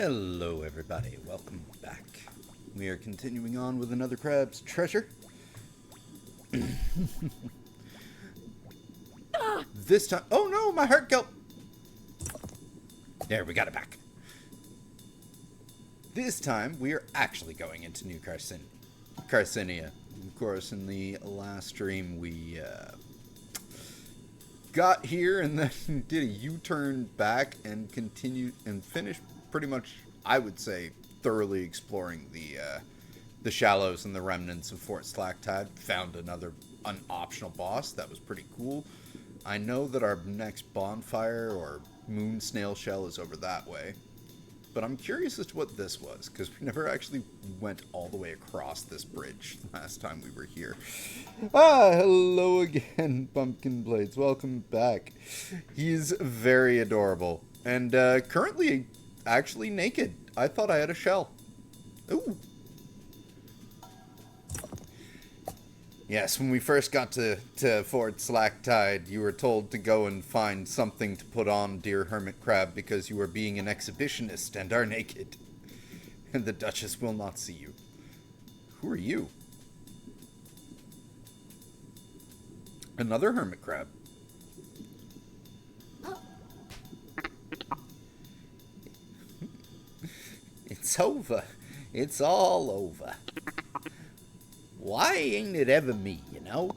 Hello everybody, welcome back. We are continuing on with another crab's treasure. This time, oh no, my heart kelp! There, we got it back. This time, we are actually going into New Carcinia. Of course, in the last stream, we got here and then did a U-turn back and continued and finished pretty much, I would say, thoroughly exploring the shallows and the remnants of Fort Slacktide. Found an optional boss that was pretty cool. I know that our next bonfire or moon snail shell is over that way, but I'm curious as to what this was, because we never actually went all the way across this bridge last time we were here. Hello again, Pumpkin Blades. Welcome back. He's very adorable, and currently actually naked. I thought I had a shell. Ooh. Yes, when we first got to Fort Slacktide, you were told to go and find something to put on, dear Hermit Crab, because you are being an exhibitionist and are naked. And the Duchess will not see you. Who are you? Another Hermit Crab. It's over. It's all over. Why ain't it ever me, you know?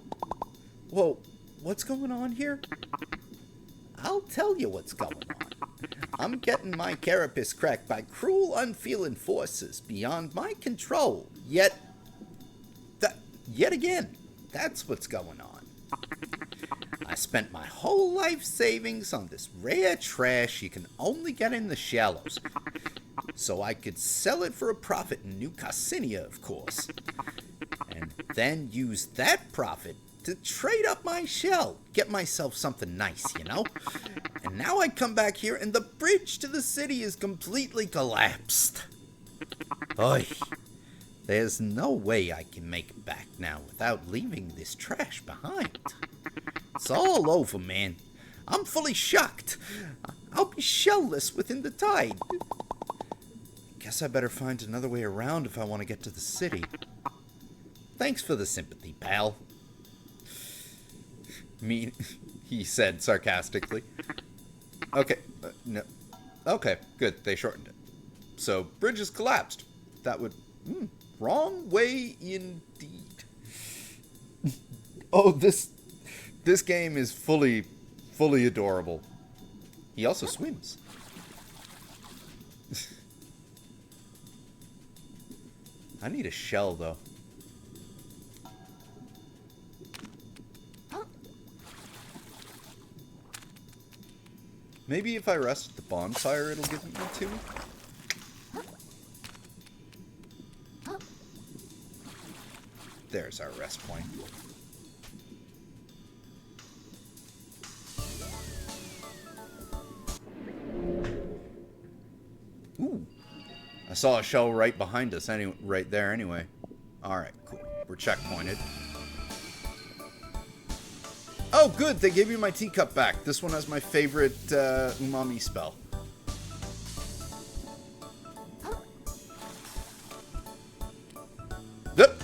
Whoa, what's going on here? I'll tell you what's going on. I'm getting my carapace cracked by cruel, unfeeling forces beyond my control. Yet again, that's what's going on. I spent my whole life savings on this rare trash you can only get in the shallows. So I could sell it for a profit in New Carcinia, of course. And then use that profit to trade up my shell. Get myself something nice, you know? And now I come back here and the bridge to the city is completely collapsed. Oy. There's no way I can make it back now without leaving this trash behind. It's all over, man. I'm fully shocked. I'll be shellless within the tide. Guess I better find another way around if I want to get to the city. Thanks for the sympathy, pal. He said sarcastically. Okay, no. Okay, good. They shortened it. So, bridge is collapsed. That would... wrong way indeed. Oh, this game is fully adorable. He also swims. I need a shell, though. Maybe if I rest at the bonfire, it'll give me two. There's our rest point. Ooh. I saw a shell right behind us, right there anyway. Alright, cool. We're checkpointed. Oh, good! They gave me my teacup back. This one has my favorite umami spell.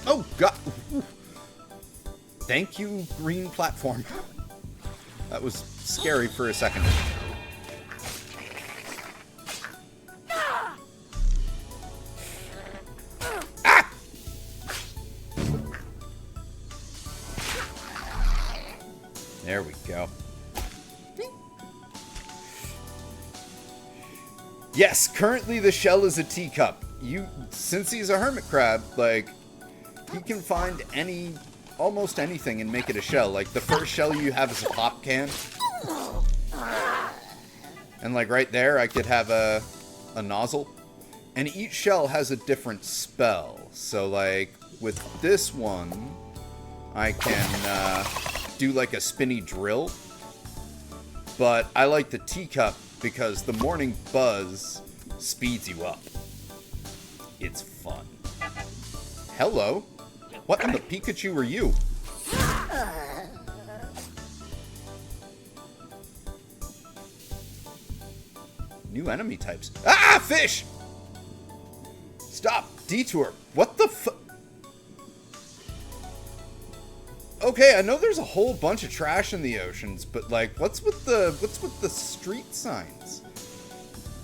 Oh, God! Thank you, green platform. That was scary for a second. There we go. Yes, currently the shell is a teacup. Since he's a hermit crab, like, he can find almost anything and make it a shell. Like, the first shell you have is a pop can. And, like, right there, I could have a nozzle. And each shell has a different spell. So, like, with this one, I can, do like a spinny drill, but I like the teacup because the morning buzz speeds you up. It's fun. Hello? What in the Pikachu are you? New enemy types. Ah, fish! Stop! Detour! What the fu- Okay, I know there's a whole bunch of trash in the oceans, but like, what's with the street signs?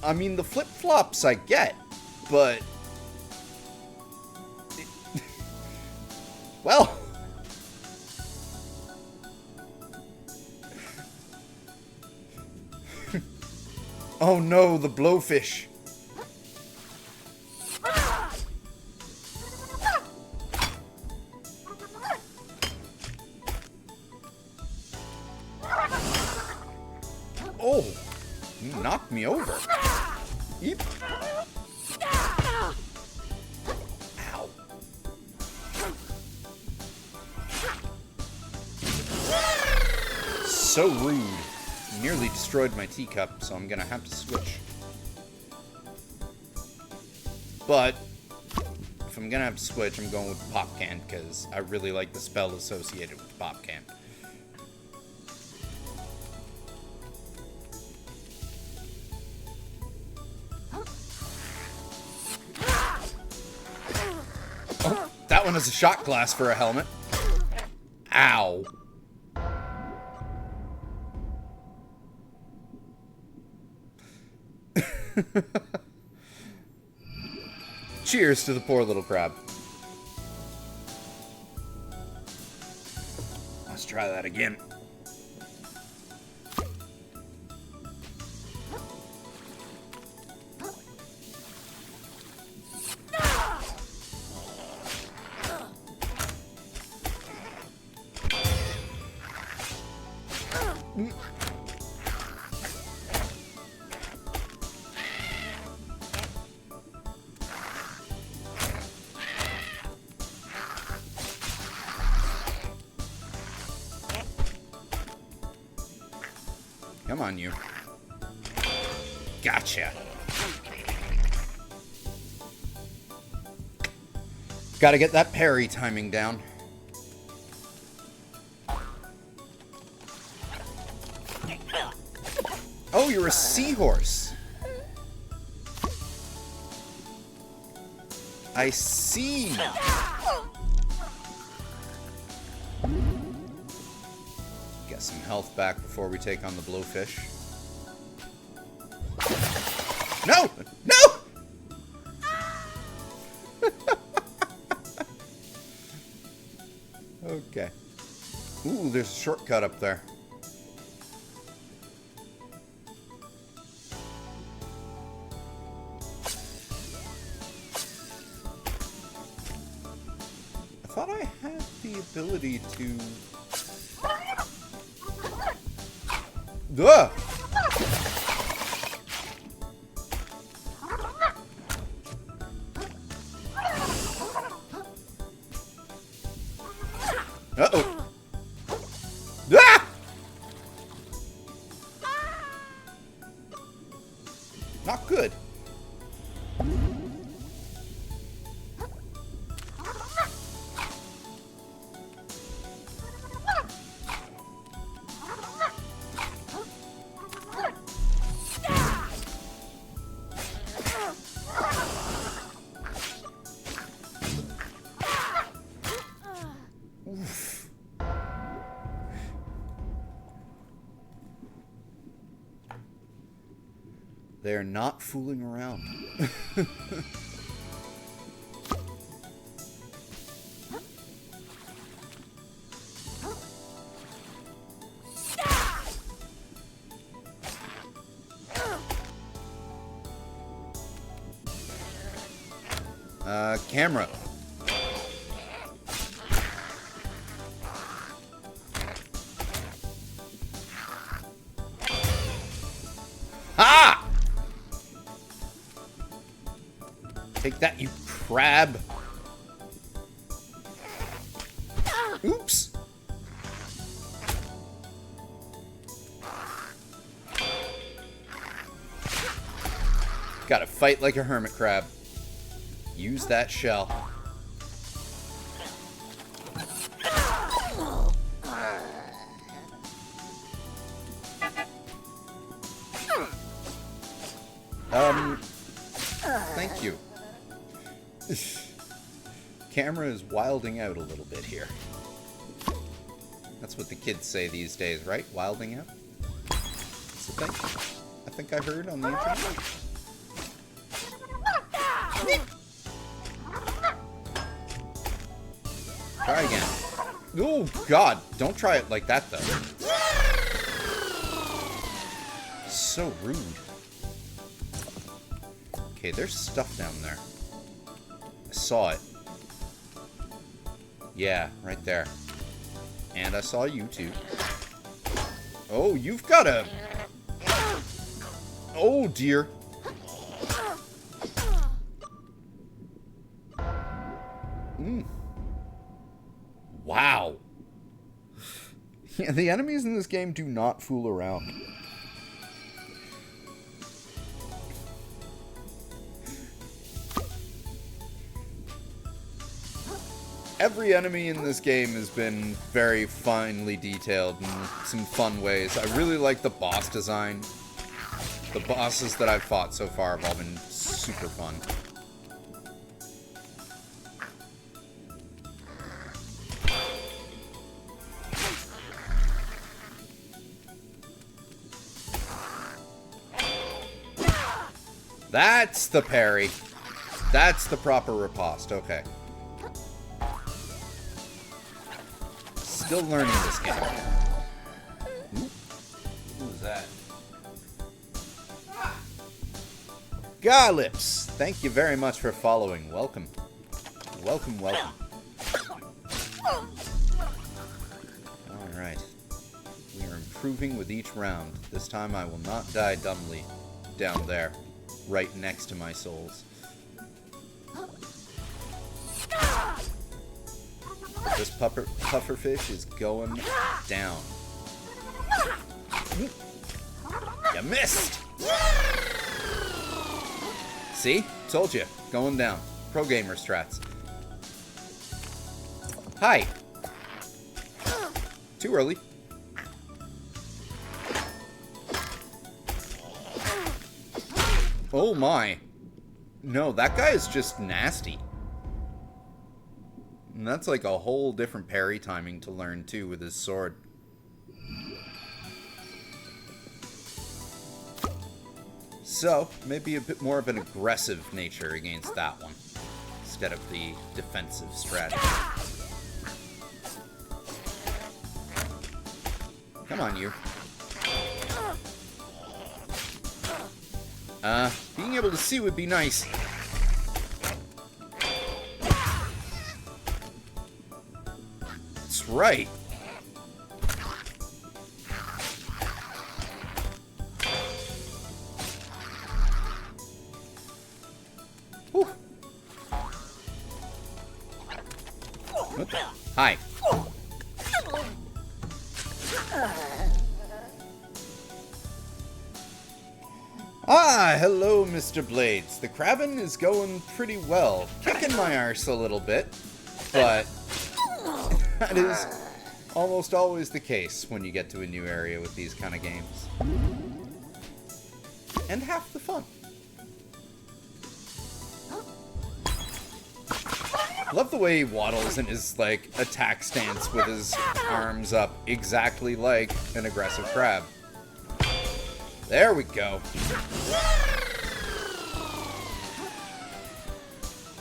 I mean, the flip-flops I get, but... well... oh no, the blowfish. Oh, you knocked me over. Eep. Ow. So rude. Nearly destroyed my teacup, so I'm gonna have to switch. But if I'm gonna have to switch, I'm going with the pop can because I really like the spell associated with the pop can. Oh, that one has a shot glass for a helmet. Ow. Cheers to the poor little crab. Let's try that again. Come on, you. Gotcha. Gotta get that parry timing down. Oh, you're a seahorse. I see. Get some health back before we take on the blowfish. No! No! Okay. Ooh, there's a shortcut up there. I thought I had the ability to... Ugh! Uh-oh. Ah! Not good. Oof. They're not fooling around. Camera. Ha! Take that, you crab. Oops. Gotta fight like a hermit crab. Use that shell. Thank you. Camera is wilding out a little bit here. That's what the kids say these days, right? Wilding out? That's the thing I think I heard on the internet. Try again. Oh, God. Don't try it like that, though. So rude. Okay, there's stuff down there. I saw it. Yeah, right there. And I saw you, too. Oh, you've got a... Oh, dear. Wow. Yeah, the enemies in this game do not fool around. Every enemy in this game has been very finely detailed in some fun ways. I really like the boss design. The bosses that I've fought so far have all been super fun. That's the parry. That's the proper riposte. Okay. Still learning this game. Who's that? Garlips! Thank you very much for following. Welcome. Welcome, welcome. Alright. We are improving with each round. This time I will not die dumbly down there, right next to my souls. This pufferfish is going down. You missed! See? Told you. Going down. Pro gamer strats. Hi. Too early. Oh my. No, that guy is just nasty. And that's like a whole different parry timing to learn too with his sword. So, maybe a bit more of an aggressive nature against that one, instead of the defensive strategy. Come on, you. Being able to see would be nice. That's right. Whew. What the? Hi. Ah, hello, Mr. Blades. The crabbing is going pretty well. Kicking my arse a little bit, but that is almost always the case when you get to a new area with these kind of games. And half the fun. Love the way he waddles in his, like, attack stance with his arms up exactly like an aggressive crab. There we go.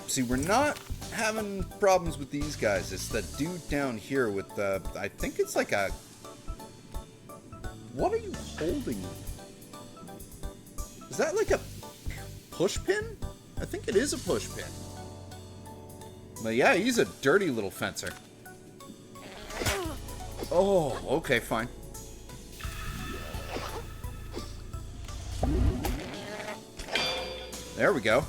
See, we're not having problems with these guys. It's the dude down here with the... I think it's like a... What are you holding? Is that like a push pin? I think it is a push pin. But yeah, he's a dirty little fencer. Oh, okay, fine. There we go.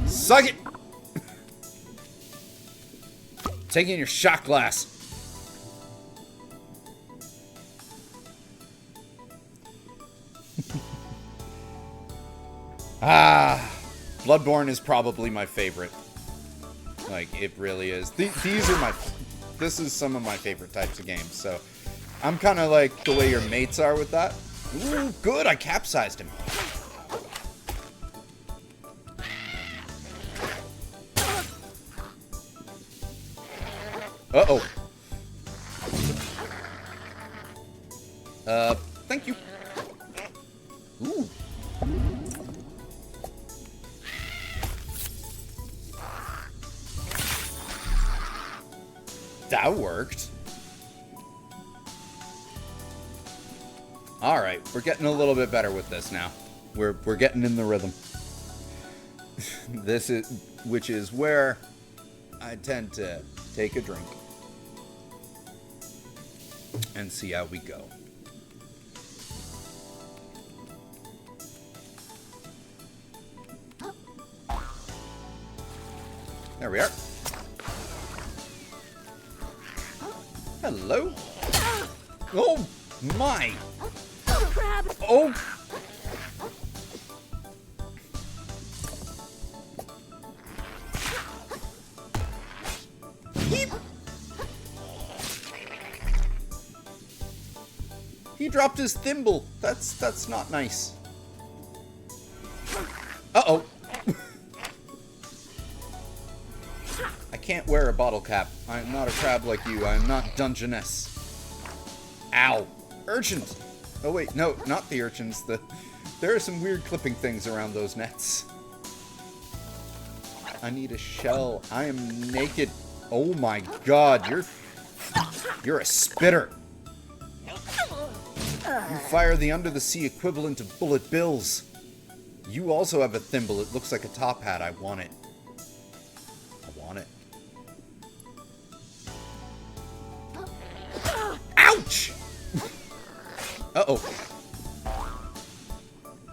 Suck it! Taking your shot glass. Bloodborne is probably my favorite. Like, it really is. These are my... This is some of my favorite types of games, so... I'm kind of like the way your mates are with that. Ooh, good, I capsized him. Uh-oh. Thank you. Ooh. That worked. Alright, we're getting a little bit better with this now. We're getting in the rhythm. Which is where I tend to take a drink and see how we go. There we are. Hello. Oh my. Crab. Oh. He dropped his thimble. That's not nice. Uh-oh. I can't wear a bottle cap. I'm not a crab like you. I'm not Dungeness. Ow. Urchins. Oh wait, no, not the urchins. There are some weird clipping things around those nets. I need a shell. I am naked. Oh my god, you're a spitter. You fire the under-the-sea equivalent of bullet bills. You also have a thimble. It looks like a top hat. I want it. I want it. Ouch! Uh-oh.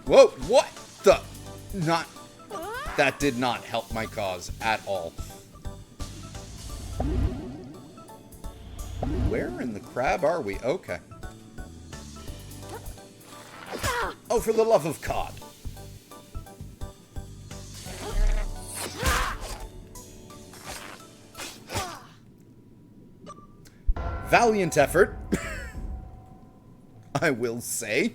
Whoa, what the? Not... That did not help my cause at all. Where in the crab are we? Okay. Oh, for the love of cod. Valiant effort, I will say.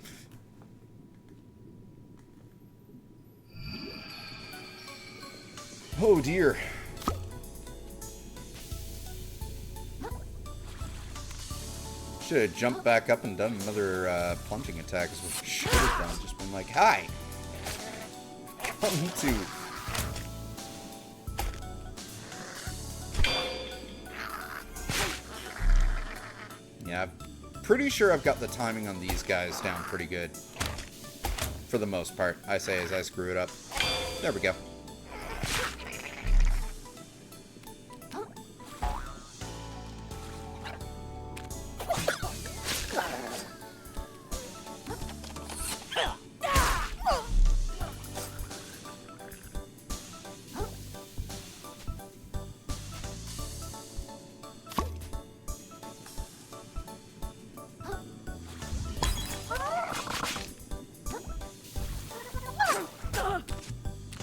Oh dear. Should have jumped back up and done another plunging attack is what I should have done. Just been like, hi! Come to... Yeah, I'm pretty sure I've got the timing on these guys down pretty good. For the most part, I say as I screw it up. There we go.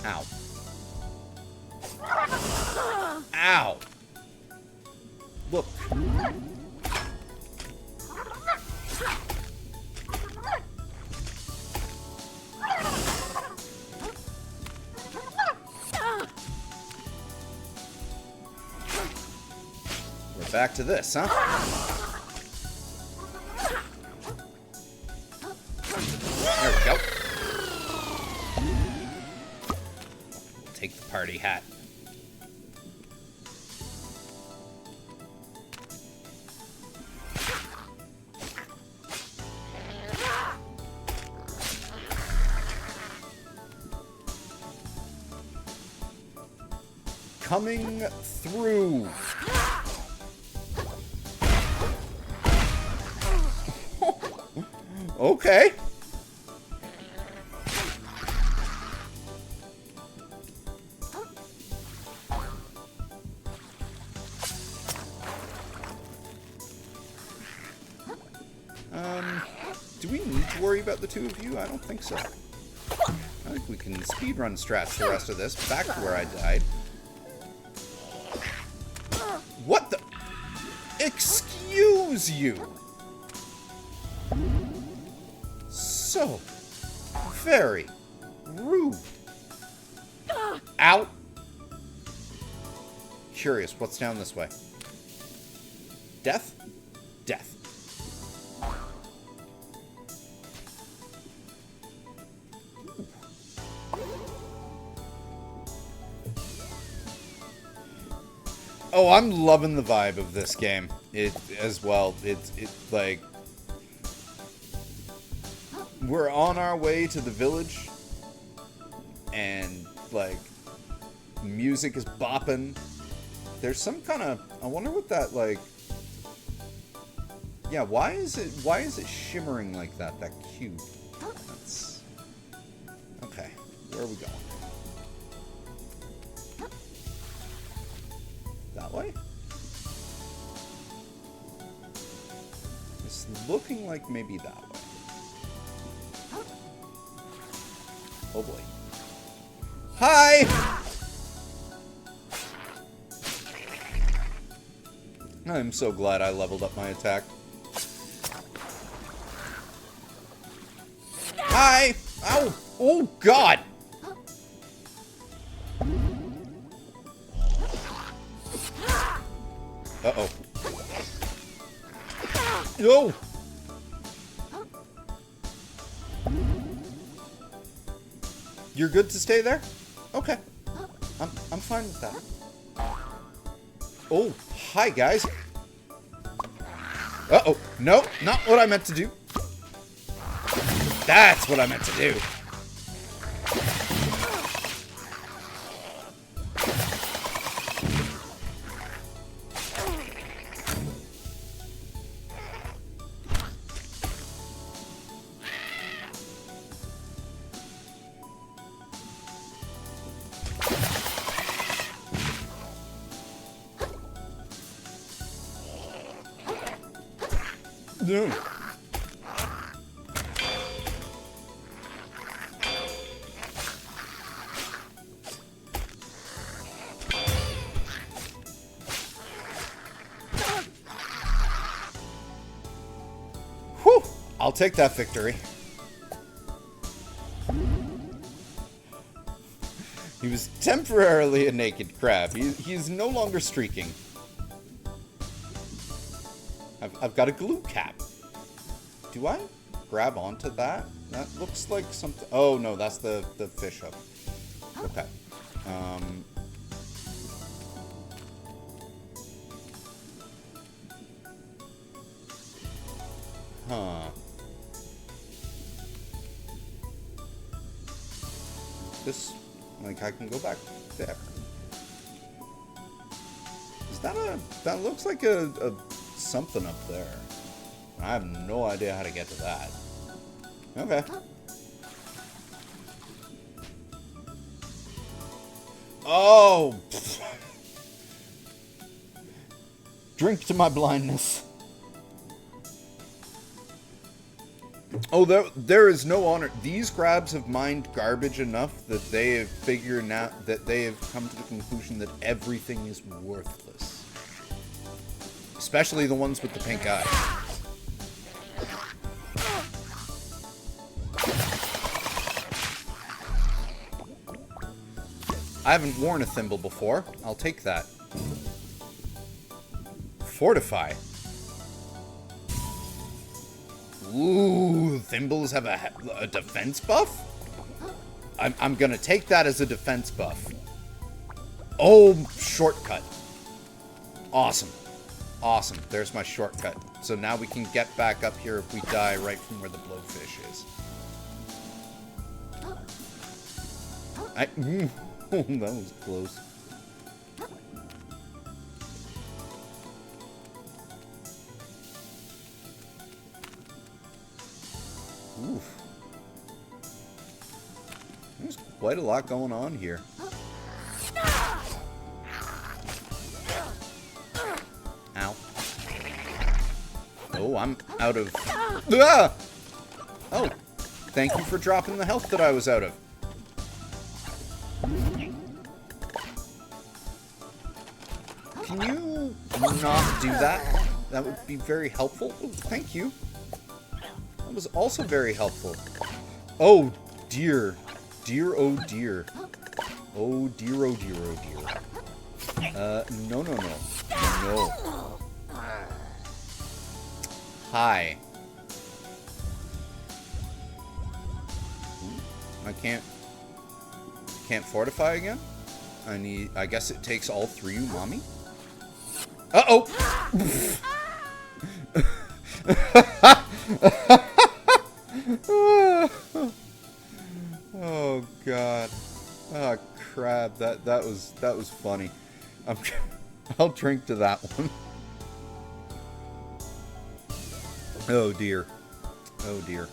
Ow. Ow! Look. We're back to this, huh? There we go. Take the party hat. Coming through. Okay. Do we need to worry about the two of you? I don't think so. I think we can speedrun strats the rest of this, back to where I died. What the? Excuse you! So very rude. Ow! Curious, what's down this way? Death? Death. Oh, I'm loving the vibe of this game. It as well. It's like we're on our way to the village, and like music is bopping. There's some kind of, I wonder what that like. Yeah, why is it shimmering like that? That cube. That's okay. Where are we going? That way? It's looking like maybe that way. Oh boy. Hi! I'm so glad I leveled up my attack. Hi! Ow! Oh god! Uh-oh. No! You're good to stay there? Okay. I'm fine with that. Oh, hi guys. Uh-oh. No, not what I meant to do. That's what I meant to do. No. Whew! I'll take that victory. He was temporarily a naked crab. He's no longer streaking. I've got a glue cap. Do I grab onto that? That looks like something. Oh no, that's the fish hook. Okay. Huh. This, like, I can go back there. Is that a? That looks like a something up there. I have no idea how to get to that. Okay. Oh! Drink to my blindness. Oh, there is no honor. These crabs have mined garbage enough that they have figured out that they have come to the conclusion that everything is worthless. Especially the ones with the pink eye. I haven't worn a thimble before. I'll take that. Fortify. Ooh, thimbles have a defense buff? I'm gonna take that as a defense buff. Oh, shortcut. Awesome. Awesome. There's my shortcut. So now we can get back up here if we die right from where the blowfish is. That was close. Oof. There's quite a lot going on here. Ow. Oh, I'm out of... Ah! Oh, thank you for dropping the health that I was out of. can you not do that? That would be very helpful. Oh, thank you. That was also very helpful. Oh, dear. Dear, oh, dear. Oh, dear, oh, dear, oh, dear. No, no, no. No. Hi. I can't fortify again? I guess it takes all 3 umami? Uh-oh! Oh god. Oh crap, that was funny. I'll drink to that one. Oh dear. Oh dear.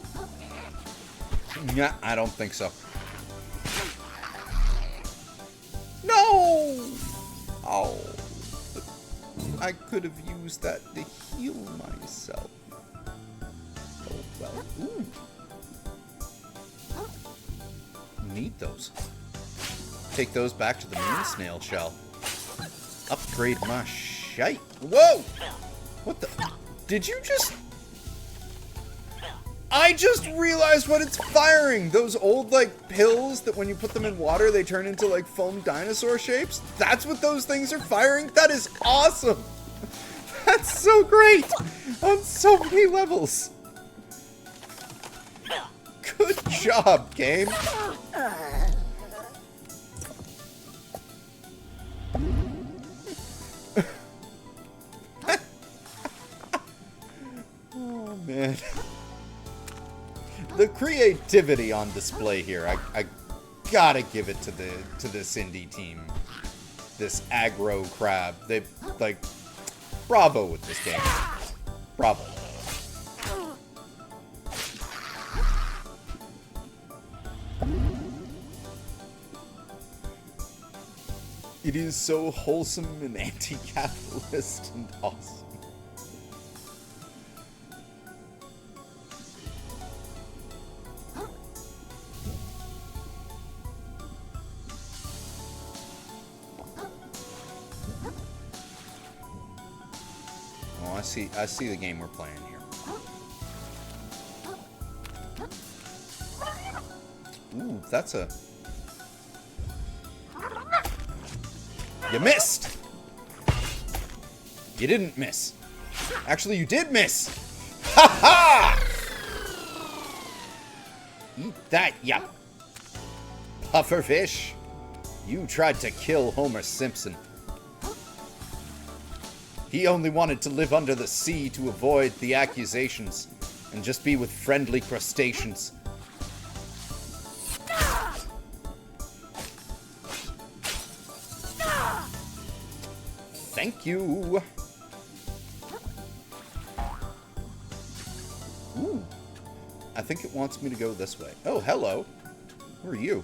Yeah, I don't think so. No! Oh. I could have used that to heal myself. Oh, well. Ooh. Need those. Take those back to the moon snail shell. Upgrade my shite. Whoa! What the? Did you just... I just realized what it's firing! Those old, like, pills that when you put them in water, they turn into, like, foam dinosaur shapes? That's what those things are firing? That is awesome! That's so great! On so many levels! Good job, game! Oh, man. The creativity on display here, I gotta give it to this indie team. This Aggro crab. They, like, bravo with this game. Bravo. It is so wholesome and anti-capitalist and awesome. I see the game we're playing here. Ooh, that's a... You missed! You didn't miss. Actually, you did miss! Ha ha! Eat that, ya pufferfish. You tried to kill Homer Simpson. He only wanted to live under the sea to avoid the accusations and just be with friendly crustaceans. Thank you. Ooh. I think it wants me to go this way. Oh, hello. Who are you?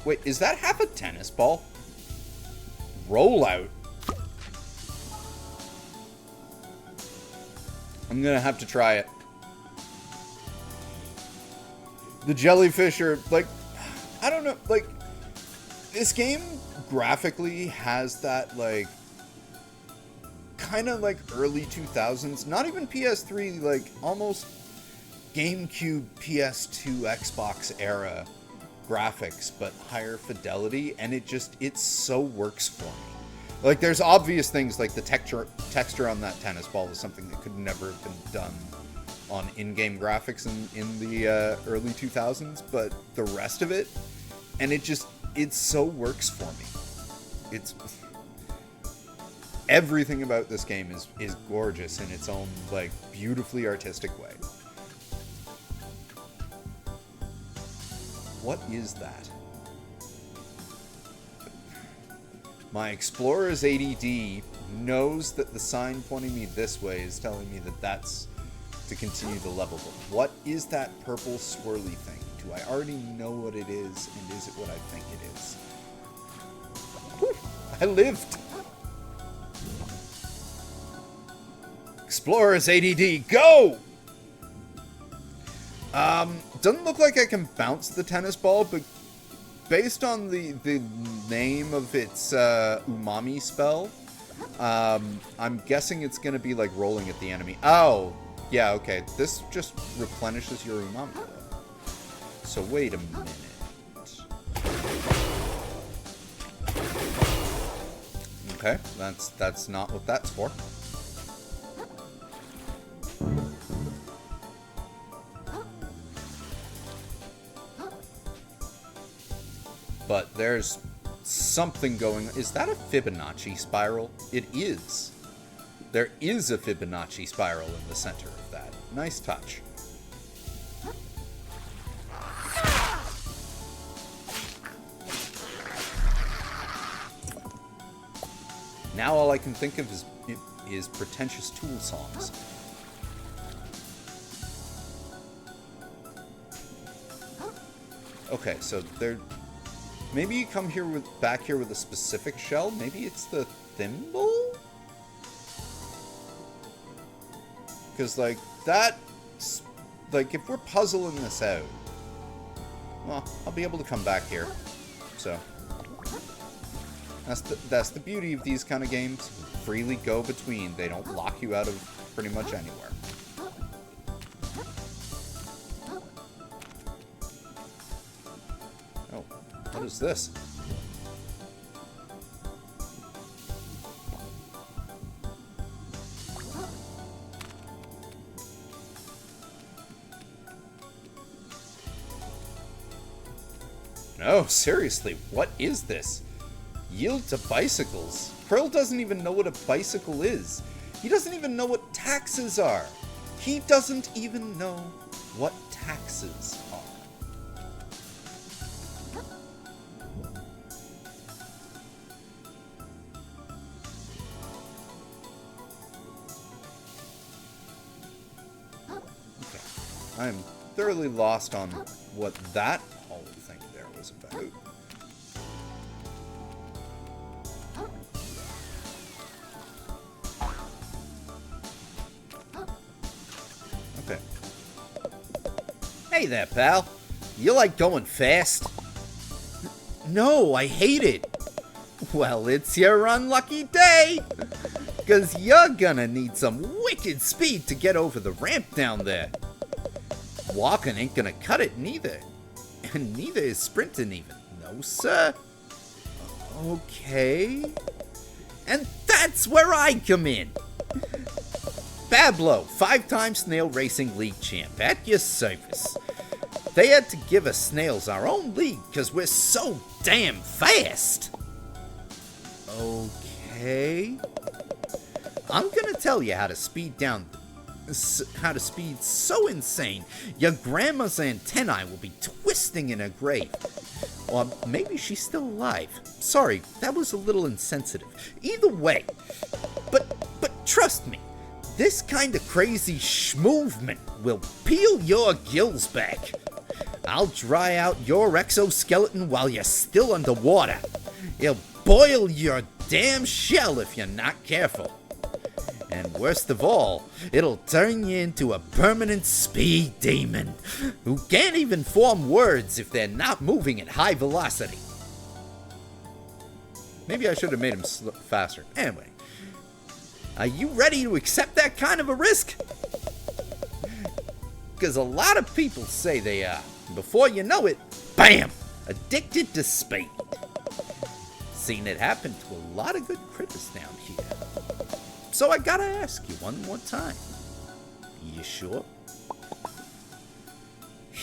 Wait, is that half a tennis ball? Rollout. I'm gonna have to try it. The jellyfish are, like, I don't know, like, this game graphically has that, like, kind of like early 2000s, not even PS3, like, almost GameCube, PS2, Xbox era graphics, but higher fidelity, and it so works for me. Like, there's obvious things, like the texture on that tennis ball is something that could never have been done on in-game graphics in the early 2000s, but the rest of it, and it so works for me. It's... Everything about this game is gorgeous in its own, like, beautifully artistic way. What is that? My explorer's ADD knows that the sign pointing me this way is telling me that that's to continue the level. But what is that purple swirly thing? Do I already know what it is, and is it what I think it is? Whew, I lived! Explorer's ADD, go! Doesn't look like I can bounce the tennis ball, but based on the name of its umami spell, I'm guessing it's gonna be like rolling at the enemy. Oh, yeah, okay. This just replenishes your umami, though. So wait a minute. Okay, that's not what that's for. But there's something going... Is that a Fibonacci spiral? It is. There is a Fibonacci spiral in the center of that. Nice touch. Now all I can think of is pretentious Tool songs. Okay, so there... Maybe you come here back here with a specific shell. Maybe it's the thimble? Because, like, that's... Like, if we're puzzling this out... Well, I'll be able to come back here. So... That's the beauty of these kind of games. Freely go between. They don't lock you out of pretty much anywhere. Oh, what is this? No, seriously, what is this? Yield to bicycles. Pearl doesn't even know what a bicycle is. He doesn't even know what taxes are. He doesn't even know what taxes are. Okay. I'm thoroughly lost on what that whole thing there was about. Hey there, pal. You like going fast? No, I hate it. Well, it's your unlucky day. Because you're gonna need some wicked speed to get over the ramp down there. Walking ain't gonna cut it neither. And neither is sprinting even. No, sir. Okay. And that's where I come in. Bablo, 5-time Snail Racing League champ, at your service. They had to give us snails our own league because we're so damn fast. Okay. I'm gonna tell you how to speed so insane your grandma's antennae will be twisting in her grave. Or maybe she's still alive. Sorry, that was a little insensitive. Either way. But trust me. This kind of crazy movement will peel your gills back. I'll dry out your exoskeleton while you're still underwater. It'll boil your damn shell if you're not careful. And worst of all, it'll turn you into a permanent speed demon who can't even form words if they're not moving at high velocity. Maybe I should have made him faster. Anyway. Are you ready to accept that kind of a risk? Because a lot of people say they are. Before you know it, bam! Addicted to speed. Seen it happen to a lot of good critters down here. So I gotta ask you one more time. You sure?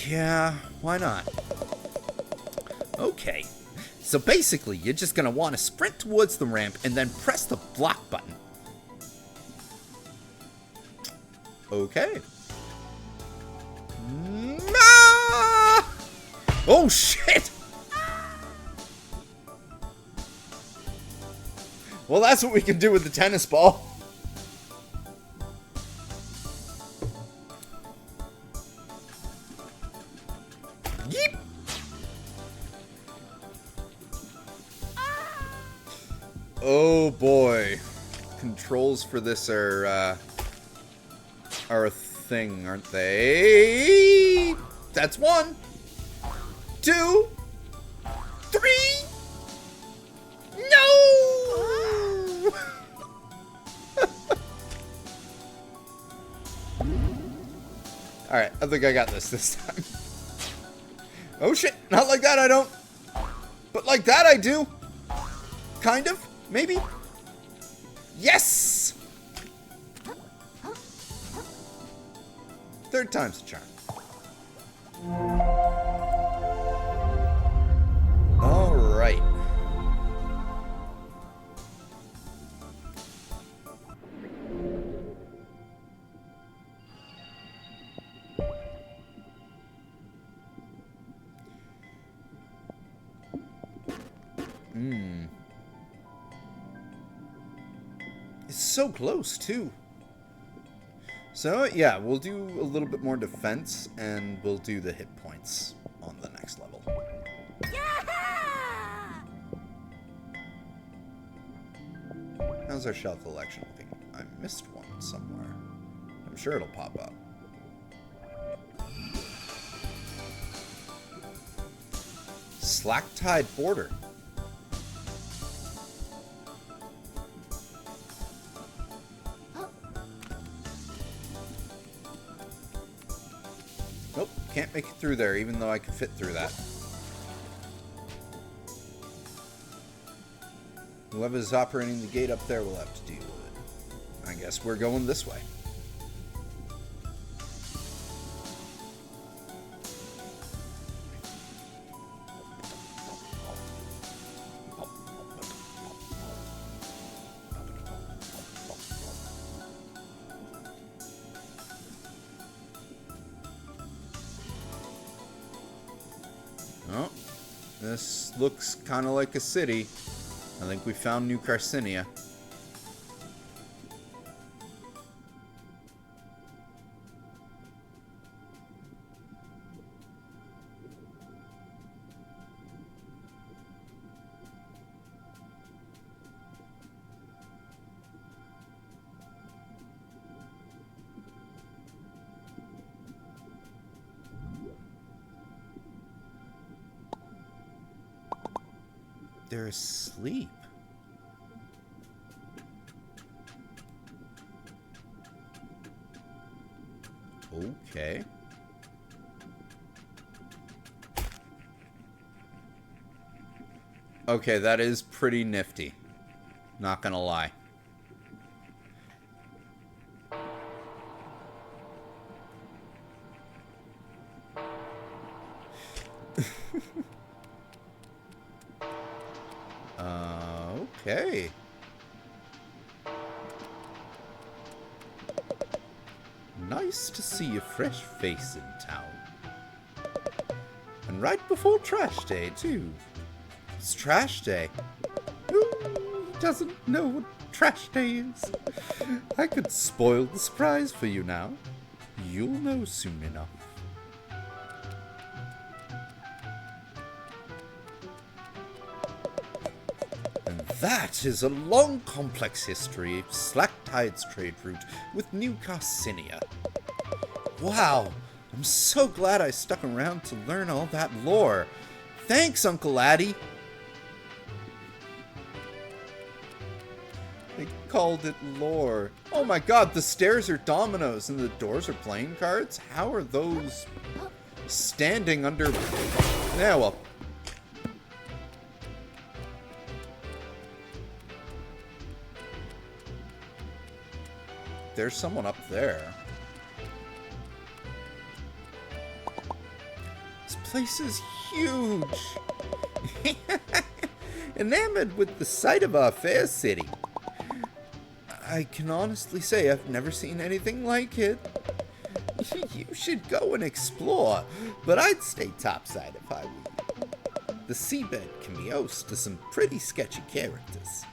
Yeah, why not? Okay. So basically, you're just gonna want to sprint towards the ramp and then press the block button. Okay. Ah! Oh, shit! Well, that's what we can do with the tennis ball. Yeep! Oh, boy. Controls for this are a thing, aren't they? That's 1, 2, 3. No! Alright, I think I got this time. Oh shit, not like that I don't. But like that I do. Kind of, maybe. Yes! Third time's a charm. Alright. It's so close, too. So, yeah, we'll do a little bit more defense, and we'll do the hit points on the next level. How's our shell collection looking? I missed one somewhere. I'm sure it'll pop up. Slack-tide border. Nope, can't make it through there, even though I could fit through that. Whoever's operating the gate up there will have to deal with it. I guess we're going this way. Oh, this looks kind of like a city. I think we found New Carcinia. They're asleep. Okay. Okay, that is pretty nifty. Not gonna lie. Okay. Nice to see a fresh face in town. And right before trash day, too. It's trash day. Who doesn't know what trash day is? I could spoil the surprise for you now. You'll know soon enough. That is a long, complex history of Slack-Tide's trade route with New Carcinia. Wow, I'm so glad I stuck around to learn all that lore. Thanks, Uncle Addy. They called it lore. Oh my god, the stairs are dominoes and the doors are playing cards? How are those standing under... Yeah, well... There's someone up there. This place is huge. Enamored with the sight of our fair city. I can honestly say I've never seen anything like it. You should go and explore, but I'd stay topside if I were you. The seabed can be host to some pretty sketchy characters.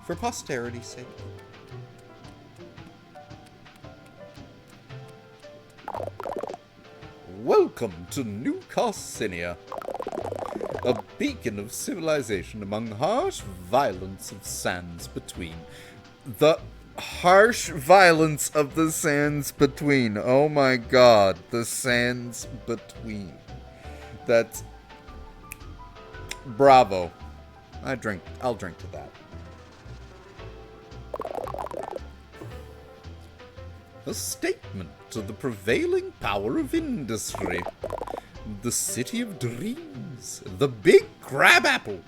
For posterity's sake. Welcome to New Carcinia, a beacon of civilization among harsh violence of sands between. The harsh violence of the sands between. Oh my god, the sands between. That's... bravo. I'll drink to that. A statement to the prevailing power of industry. The city of dreams. The big crabapple.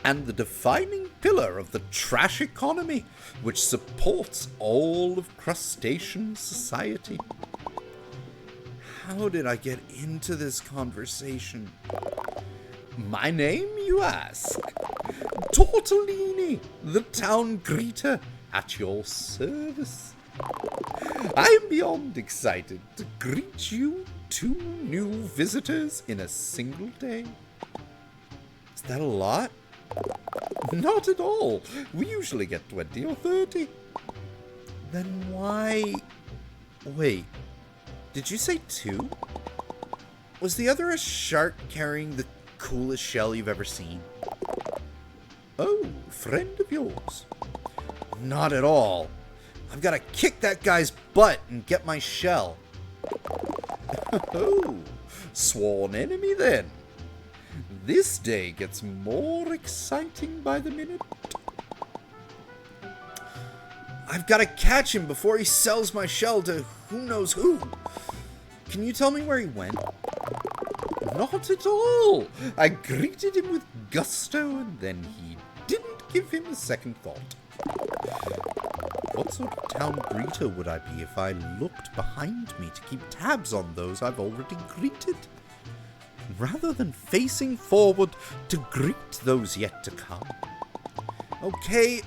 And the defining pillar of the trash economy, which supports all of crustacean society. How did I get into this conversation? My name, you ask? Tortellini, the town greeter, at your service. I am beyond excited to greet you 2 new visitors in a single day. Is that a lot? Not at all. We usually get 20 or 30. Then why... Wait. Did you say 2? Was the other a shark carrying the coolest shell you've ever seen? Oh, friend of yours. Not at all. I've got to kick that guy's butt and get my shell. Oh, sworn enemy then. This day gets more exciting by the minute. I've got to catch him before he sells my shell to who knows who. Can you tell me where he went? Not at all. I greeted him with gusto, and then he didn't give him a second thought. What sort of town greeter would I be if I looked behind me to keep tabs on those I've already greeted? Rather than facing forward to greet those yet to come. Okay.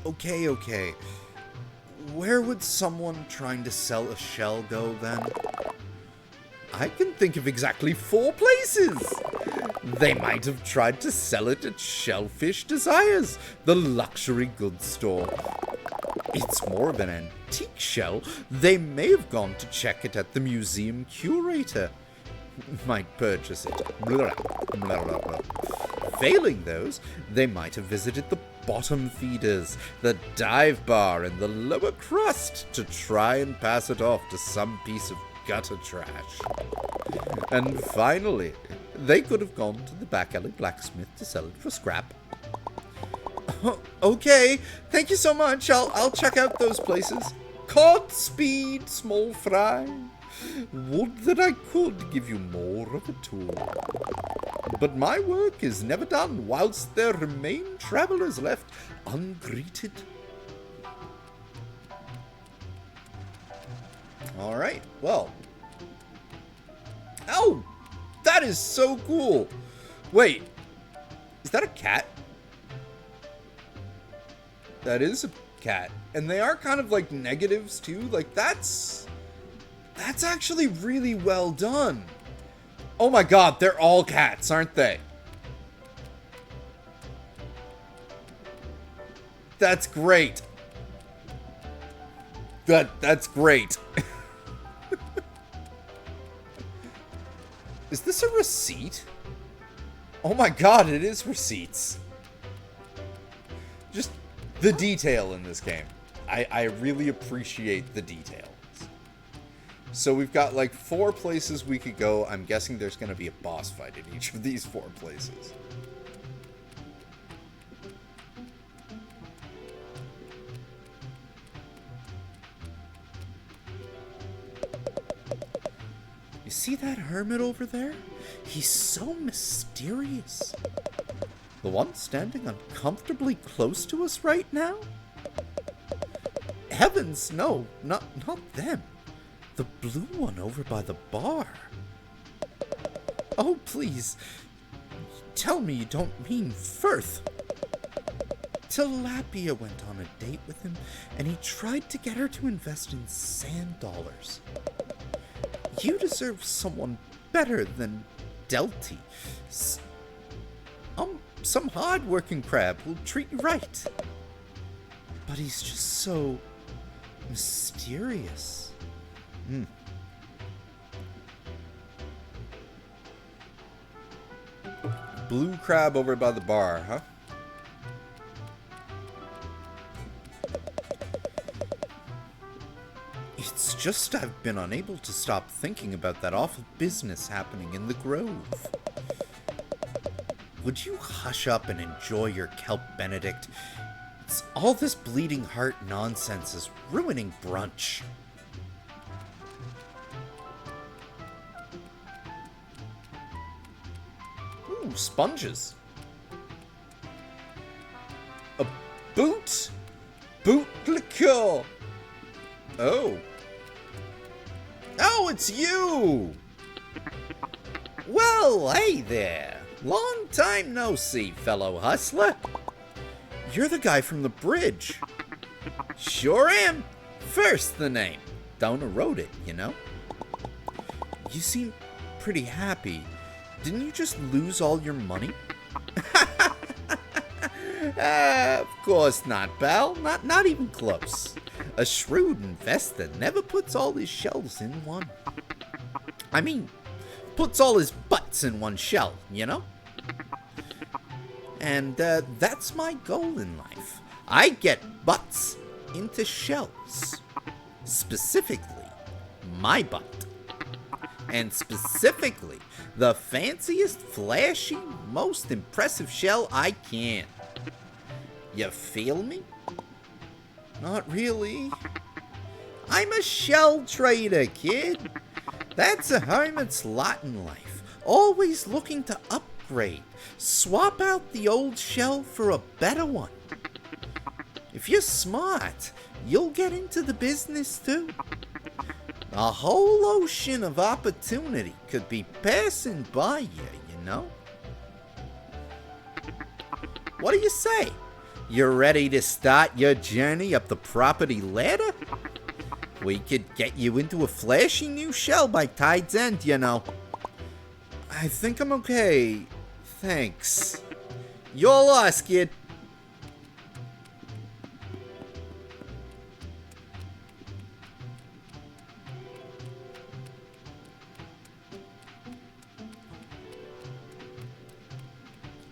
Where would someone trying to sell a shell go then? I can think of exactly 4 places. They might have tried to sell it at Shellfish Desires, the luxury goods store. It's more of an antique shell. They may have gone to check it at the museum curator. Might purchase it. Blah, blah, blah, blah. Failing those, they might have visited the bottom feeders, the dive bar, and the lower crust to try and pass it off to some piece of gutter trash. And finally, they could have gone to the back alley blacksmith to sell it for scrap. Okay, thank you so much. I'll check out those places. Godspeed, small fry. Would that I could give you more of a tour. But my work is never done whilst there remain travelers left ungreeted. Alright, well. Oh! That is so cool! Wait, is that a cat? That is a cat. And they are kind of like negatives too. Like that's actually really well done. Oh my god, they're all cats, aren't they? That's great. That's great. Is this a receipt? Oh my god, it is receipts. Just the detail in this game. I really appreciate the details. So we've got like 4 places we could go. I'm guessing there's going to be a boss fight in each of these 4 places. You see that hermit over there? He's so mysterious. The one standing uncomfortably close to us right now? Heavens, no, not them. The blue one over by the bar. Oh, please. Tell me you don't mean Firth. Tilapia went on a date with him, and he tried to get her to invest in sand dollars. You deserve someone better than Delty. Some hard-working crab will treat you right. But he's just so mysterious. Blue crab over by the bar, huh? It's just I've been unable to stop thinking about that awful business happening in the Grove. Would you hush up and enjoy your kelp, Benedict? All this bleeding heart nonsense is ruining brunch. Ooh, sponges. A boot? Boot liqueur. Oh. Oh, it's you! Well, hey there. Long time no see, fellow hustler. You're the guy from the bridge. Sure am. First the name. Don't erode it, you know? You seem pretty happy. Didn't you just lose all your money? Of course not, pal. Not even close. A shrewd investor never puts all his shells in one. I mean, puts all his butts in one shell, you know? And that's my goal in life. I get butts into shells. Specifically, my butt. And specifically, the fanciest, flashy, most impressive shell I can. You feel me? Not really. I'm a shell trader, kid. That's a hermit's lot in life. Always looking to upgrade. Swap out the old shell for a better one. If you're smart, you'll get into the business too. A whole ocean of opportunity could be passing by you, you know? What do you say? You ready to start your journey up the property ladder? We could get you into a flashy new shell by tide's end, you know. I think I'm okay. Thanks. You're lost, kid.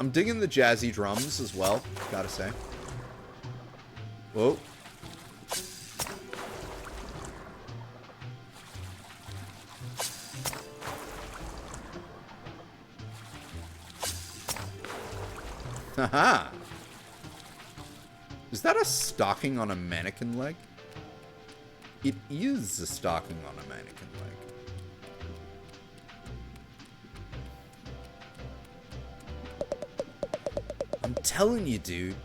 I'm digging the jazzy drums as well, gotta say. Whoa. Haha. Is that a stocking on a mannequin leg? It is a stocking on a mannequin leg. I'm telling you, dude,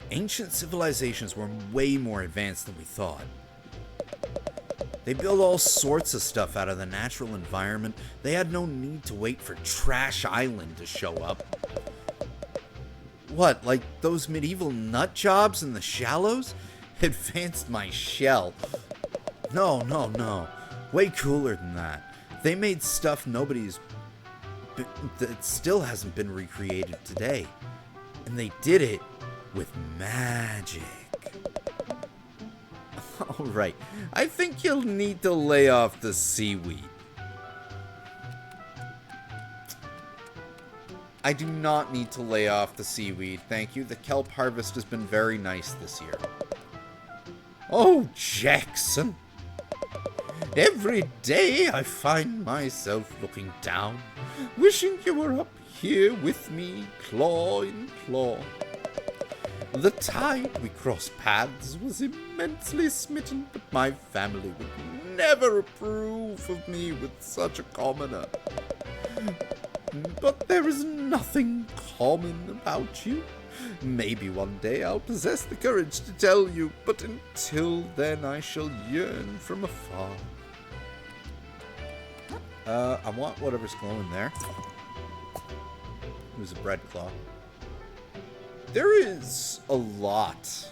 ancient civilizations were way more advanced than we thought. They built all sorts of stuff out of the natural environment. They had no need to wait for Trash Island to show up. What, like those medieval nut jobs in the shallows? Advanced my shell. No. Way cooler than that. They made stuff that still hasn't been recreated today. And they did it with magic. Alright, I think you'll need to lay off the seaweed. I do not need to lay off the seaweed, thank you. The kelp harvest has been very nice this year. Oh, Jackson. Every day I find myself looking down, wishing you were up here with me, claw in claw. The time we crossed paths was immensely smitten, but my family would never approve of me with such a commoner. But there is nothing common about you. Maybe one day I'll possess the courage to tell you, but until then I shall yearn from afar. I want whatever's glowing there. It was a bread claw. There is a lot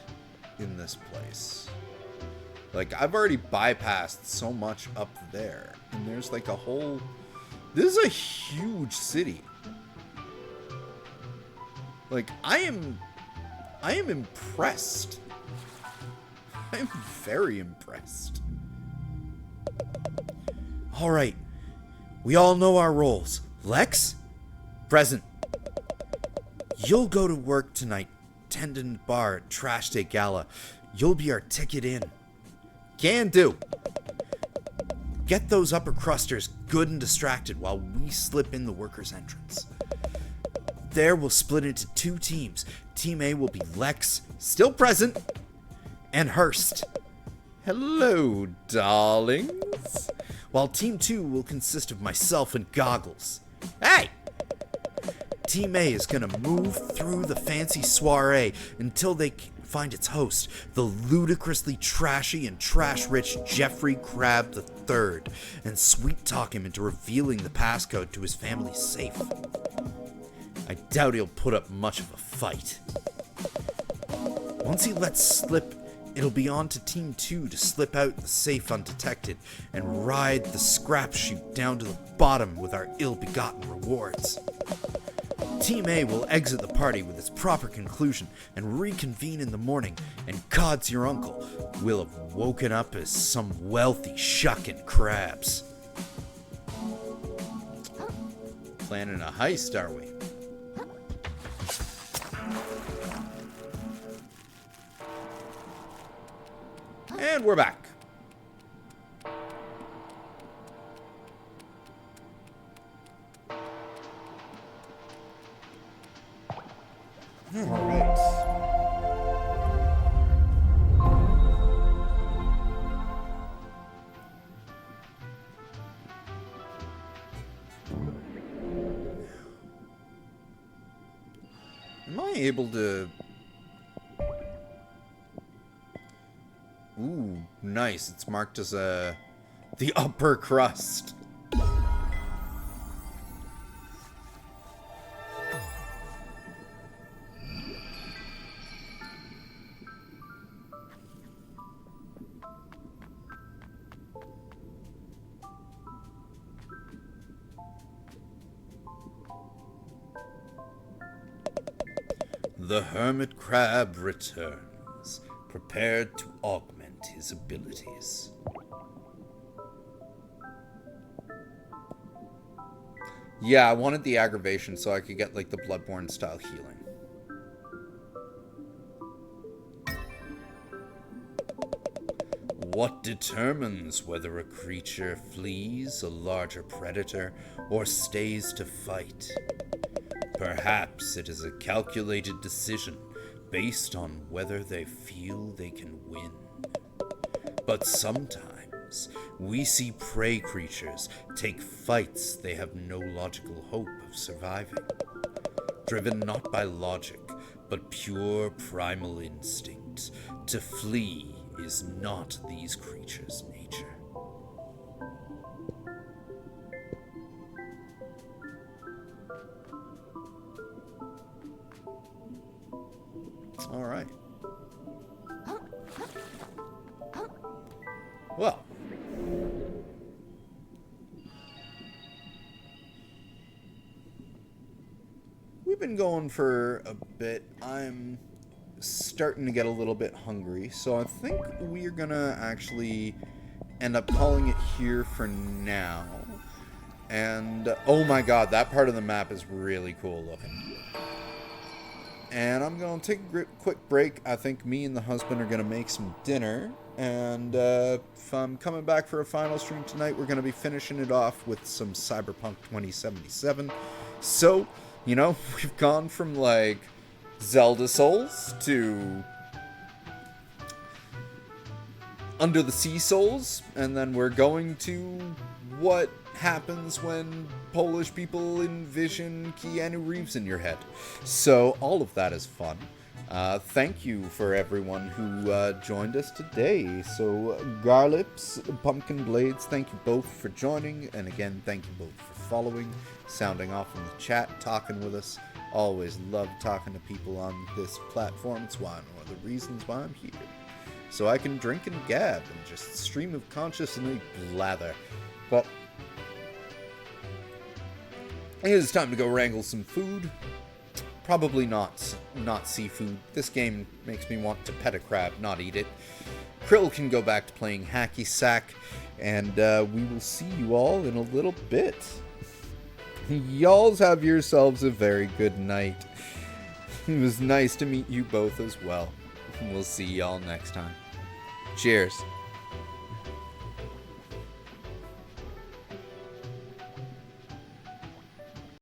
in this place. Like, I've already bypassed so much up there. And there's like a whole... This is a huge city. Like, I am impressed. I'm very impressed. Alright. We all know our roles. Lex? Present. You'll go to work tonight, tending the bar at Trash Day Gala. You'll be our ticket in. Can do. get those upper crusters good and distracted while we slip in the workers' entrance. There we'll split into 2 teams. Team A will be Lex, still present, and Hurst. Hello, darlings. While Team 2 will consist of myself and Goggles. Hey! Team A is gonna move through the fancy soiree until they find its host, the ludicrously trashy and trash-rich Jeffrey Crab III, and sweet-talk him into revealing the passcode to his family's safe. I doubt he'll put up much of a fight. Once he lets slip, it'll be on to Team 2 to slip out the safe undetected and ride the scrap chute down to the bottom with our ill-begotten rewards. Team A will exit the party with its proper conclusion and reconvene in the morning, and God's your uncle will have woken up as some wealthy shucking crabs. Planning a heist, are we? And we're back. All right. Am I able to... Ooh, nice. It's marked as the upper crust. The hermit crab returns, prepared to augment his abilities. Yeah, I wanted the aggravation so I could get like the Bloodborne style healing. What determines whether a creature flees a larger predator or stays to fight? Perhaps it is a calculated decision based on whether they feel they can win. But sometimes we see prey creatures take fights they have no logical hope of surviving. Driven not by logic, but pure primal instinct, to flee is not these creatures' nature. All right. Well. We've been going for a bit. I'm starting to get a little bit hungry, so I think we're gonna actually end up calling it here for now. And, oh my god, that part of the map is really cool looking. And I'm going to take a quick break. I think me and the husband are going to make some dinner. And if I'm coming back for a final stream tonight, we're going to be finishing it off with some Cyberpunk 2077. So, you know, we've gone from, like, Zelda Souls to Under the Sea Souls. And then we're going to what happens when Polish people envision Keanu Reeves in your head. So all of that is fun. Thank you for everyone who joined us today. So Garlips, Pumpkin Blades, thank you both for joining. And again, thank you both for following, sounding off in the chat, talking with us. Always love talking to people on this platform. It's one of the reasons why I'm here. So I can drink and gab and just stream of consciousness blather. But it is time to go wrangle some food. Probably not seafood. This game makes me want to pet a crab, not eat it. Krill can go back to playing hacky sack, and we will see you all in a little bit. Y'alls have yourselves a very good night. It was nice to meet you both as well. We'll see y'all next time. Cheers.